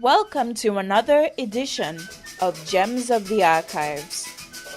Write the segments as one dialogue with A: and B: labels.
A: Welcome to another edition of Gems of the Archives.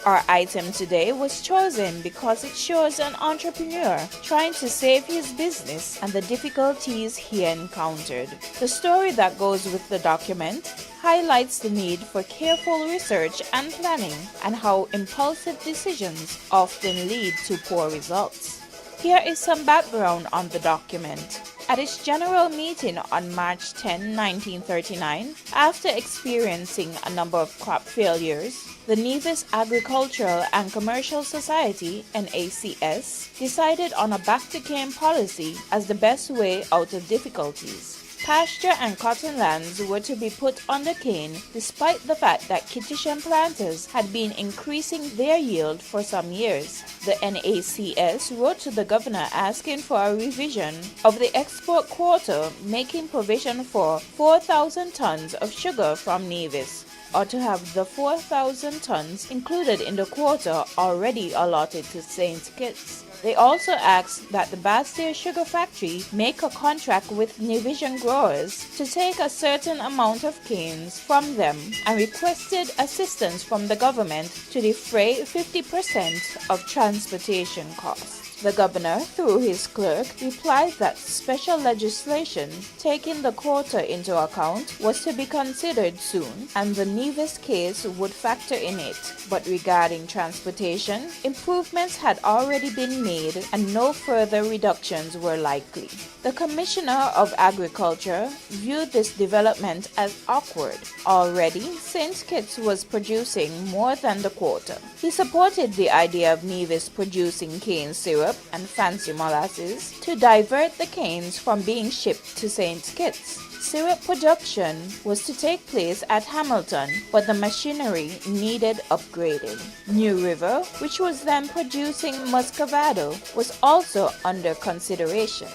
A: Our item today was chosen because it shows an entrepreneur trying to save his business and the difficulties he encountered. The story that goes with the document highlights the need for careful research and planning and how impulsive decisions often lead to poor results. Here is some background on the document. At its general meeting on March 10, 1939, after experiencing a number of crop failures, the Nevis Agricultural and Commercial Society, NACS, decided on a back-to-cane policy as the best way out of difficulties. Pasture and cotton lands were to be put under cane despite the fact that Kittitian planters had been increasing their yield for some years. The NACS wrote to the governor asking for a revision of the export quota, making provision for 4,000 tons of sugar from Nevis, or to have the 4,000 tons included in the quota already allotted to St. Kitts. They also asked that the Bastair Sugar Factory make a contract with Nevisian growers to take a certain amount of canes from them and requested assistance from the government to defray 50% of transportation costs. The governor, through his clerk, replied that special legislation taking the quota into account was to be considered soon, and the Nevis case would factor in it. But regarding transportation, improvements had already been made and no further reductions were likely. The Commissioner of Agriculture viewed this development as awkward. Already, St. Kitts was producing more than the quota. He supported the idea of Nevis producing cane syrup and fancy molasses to divert the canes from being shipped to St. Kitts. Syrup production was to take place at Hamilton, but the machinery needed upgrading. New River, which was then producing muscovado, was also under consideration.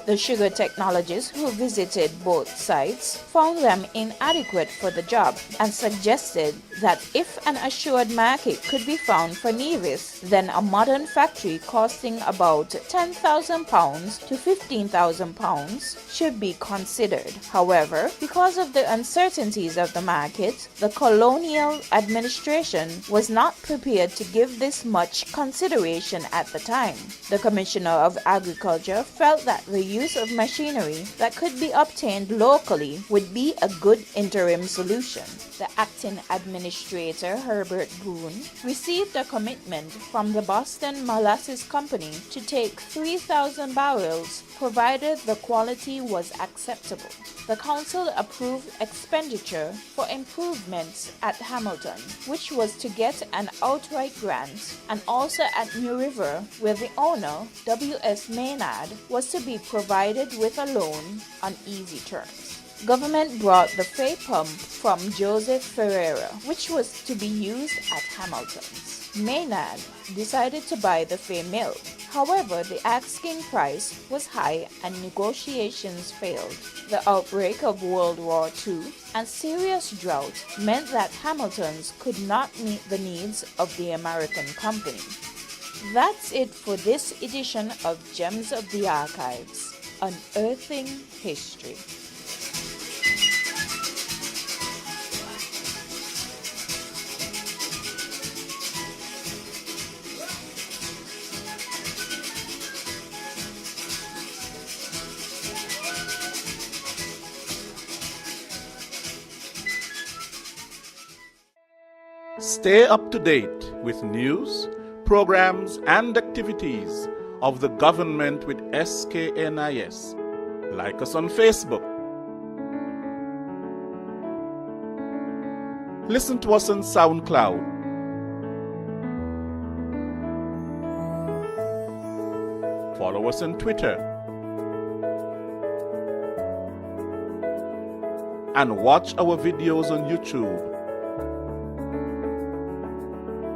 A: The sugar technologists who visited both sites found them inadequate for the job and suggested that if an assured market could be found for Nevis, then a modern factory costing about £10,000 to £15,000 should be considered. However, because of the uncertainties of the market, the colonial administration was not prepared to give this much consideration at the time. The Commissioner of Agriculture felt that the use of machinery that could be obtained locally would be a good interim solution. The acting administrator, Herbert Boone, received a commitment from the Boston Molasses Company to take 3,000 barrels provided the quality was acceptable. The council approved expenditure for improvements at Hamilton, which was to get an outright grant, and also at New River, where the owner, W.S. Maynard, was to be provided with a loan on easy terms. Government brought the Fay pump from Joseph Ferreira, which was to be used at Hamilton's. Maynard decided to buy the Fay mill. However, the asking price was high and negotiations failed. The outbreak of World War II and serious drought meant that Hamilton's could not meet the needs of the American company. That's it for this edition of Gems of the Archives, Unearthing History.
B: Stay up to date with news, programs, and activities of the government with SKNIS. Like us on Facebook. Listen to us on SoundCloud. Follow us on Twitter. And watch our videos on YouTube.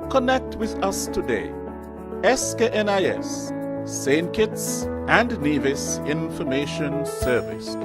B: Connect with us today. SKNIS, St. Kitts and Nevis Information Service.